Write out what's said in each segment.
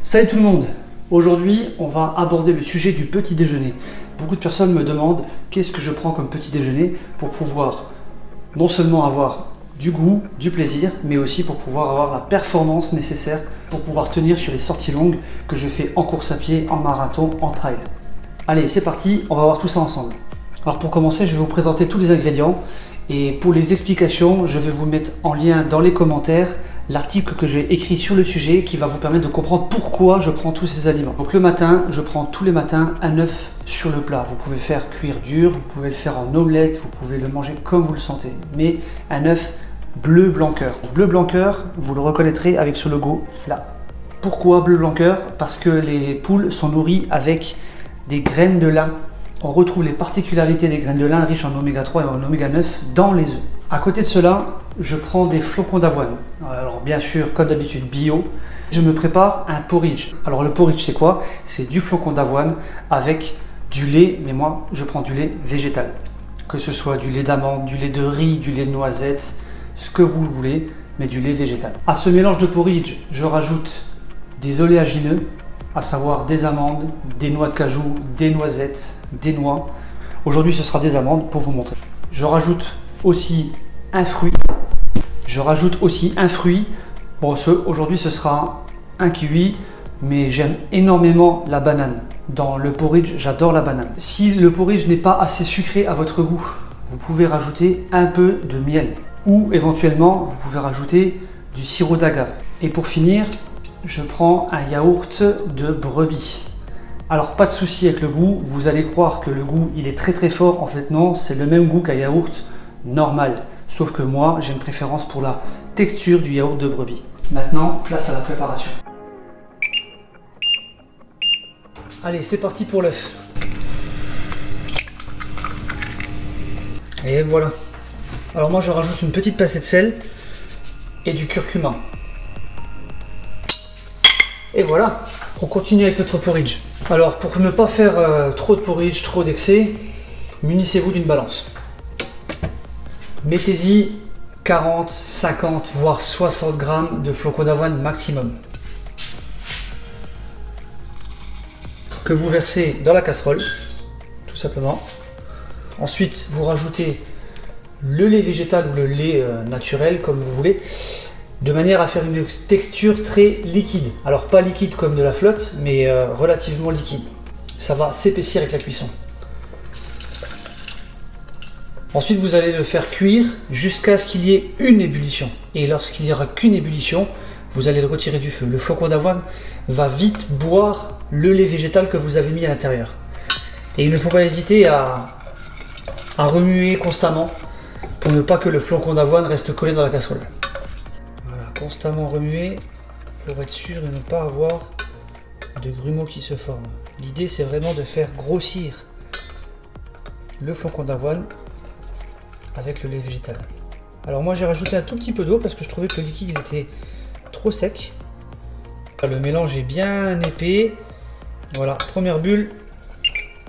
Salut tout le monde! Aujourd'hui, on va aborder le sujet du petit déjeuner. Beaucoup de personnes me demandent qu'est-ce que je prends comme petit déjeuner pour pouvoir non seulement avoir du goût, du plaisir, mais aussi pour pouvoir avoir la performance nécessaire pour pouvoir tenir sur les sorties longues que je fais en course à pied, en marathon, en trail. Allez, c'est parti, on va voir tout ça ensemble. Alors pour commencer, je vais vous présenter tous les ingrédients et pour les explications, je vais vous mettre en lien dans les commentaires l'article que j'ai écrit sur le sujet qui va vous permettre de comprendre pourquoi je prends tous ces aliments. Donc le matin, je prends tous les matins un œuf sur le plat. Vous pouvez faire cuire dur, vous pouvez le faire en omelette, vous pouvez le manger comme vous le sentez. Mais un œuf bleu blanc cœur. Bleu blanc cœur, vous le reconnaîtrez avec ce logo là. Pourquoi bleu blanc cœur? Parce que les poules sont nourries avec des graines de lin. On retrouve les particularités des graines de lin riches en oméga 3 et en oméga 9 dans les œufs. À côté de cela, je prends des flocons d'avoine. Alors bien sûr, comme d'habitude, bio. Je me prépare un porridge. Alors le porridge, c'est quoi? C'est du flocon d'avoine avec du lait, mais moi, je prends du lait végétal. Que ce soit du lait d'amande, du lait de riz, du lait de noisette, ce que vous voulez, mais du lait végétal. À ce mélange de porridge, je rajoute des oléagineux, à savoir des amandes, des noix de cajou, des noisettes, des noix. Aujourd'hui, ce sera des amandes pour vous montrer. Je rajoute aussi un fruit. Bon, aujourd'hui, ce sera un kiwi, mais j'aime énormément la banane. Dans le porridge, j'adore la banane. Si le porridge n'est pas assez sucré à votre goût, vous pouvez rajouter un peu de miel. Ou éventuellement, vous pouvez rajouter du sirop d'agave. Et pour finir, je prends un yaourt de brebis. Alors pas de souci avec le goût, vous allez croire que le goût il est très fort, en fait non, c'est le même goût qu'un yaourt normal. Sauf que moi j'ai une préférence pour la texture du yaourt de brebis. Maintenant, place à la préparation. Allez, c'est parti pour l'œuf. Et voilà. Alors moi je rajoute une petite pincée de sel et du curcuma. Et voilà, on continue avec notre porridge. Alors pour ne pas faire trop de porridge, trop d'excès, munissez-vous d'une balance. Mettez-y 40, 50, voire 60 grammes de flocons d'avoine maximum. Que vous versez dans la casserole, tout simplement. Ensuite, vous rajoutez le lait végétal ou le lait naturel, comme vous voulez, de manière à faire une texture très liquide. Alors pas liquide comme de la flotte, mais relativement liquide. Ça va s'épaissir avec la cuisson. Ensuite, vous allez le faire cuire jusqu'à ce qu'il y ait une ébullition. Et lorsqu'il n'y aura qu'une ébullition, vous allez le retirer du feu. Le flocon d'avoine va vite boire le lait végétal que vous avez mis à l'intérieur. Et il ne faut pas hésiter à remuer constamment pour ne pas que le flocon d'avoine reste collé dans la casserole. Constamment remuer pour être sûr de ne pas avoir de grumeaux qui se forment. L'idée c'est vraiment de faire grossir le flocon d'avoine avec le lait végétal. Alors moi j'ai rajouté un tout petit peu d'eau parce que je trouvais que le liquide il était trop sec. Le mélange est bien épais. Voilà, première bulle,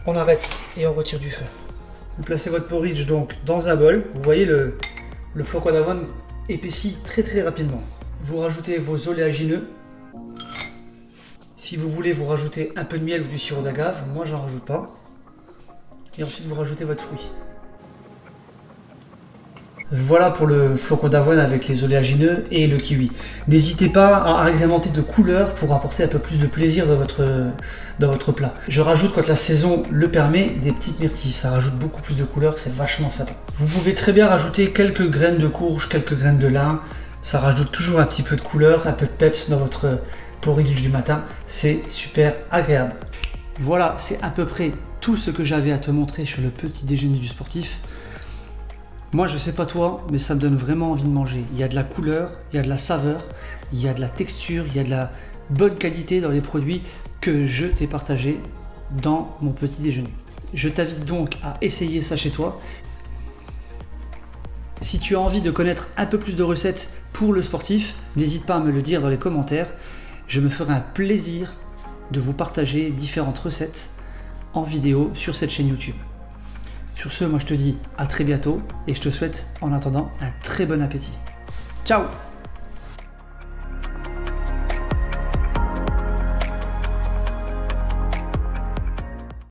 on arrête et on retire du feu. Vous placez votre porridge donc dans un bol. Vous voyez le flocon d'avoine épaissit très rapidement. Vous rajoutez vos oléagineux. Si vous voulez vous rajouter un peu de miel ou du sirop d'agave, moi j'en rajoute pas. Et ensuite vous rajoutez votre fruit. Voilà pour le flocon d'avoine avec les oléagineux et le kiwi. N'hésitez pas à agrémenter de couleurs pour apporter un peu plus de plaisir dans votre plat. Je rajoute, quand la saison le permet, des petites myrtilles. Ça rajoute beaucoup plus de couleurs, c'est vachement sympa. Vous pouvez très bien rajouter quelques graines de courge, quelques graines de lin. Ça rajoute toujours un petit peu de couleur, un peu de peps dans votre porridge du matin. C'est super agréable. Voilà, c'est à peu près tout ce que j'avais à te montrer sur le petit déjeuner du sportif. Moi, je sais pas toi, mais ça me donne vraiment envie de manger. Il y a de la couleur, il y a de la saveur, il y a de la texture, il y a de la bonne qualité dans les produits que je t'ai partagés dans mon petit déjeuner. Je t'invite donc à essayer ça chez toi. Si tu as envie de connaître un peu plus de recettes pour le sportif, n'hésite pas à me le dire dans les commentaires. Je me ferai un plaisir de vous partager différentes recettes en vidéo sur cette chaîne YouTube. Sur ce, moi je te dis à très bientôt et je te souhaite en attendant un très bon appétit. Ciao!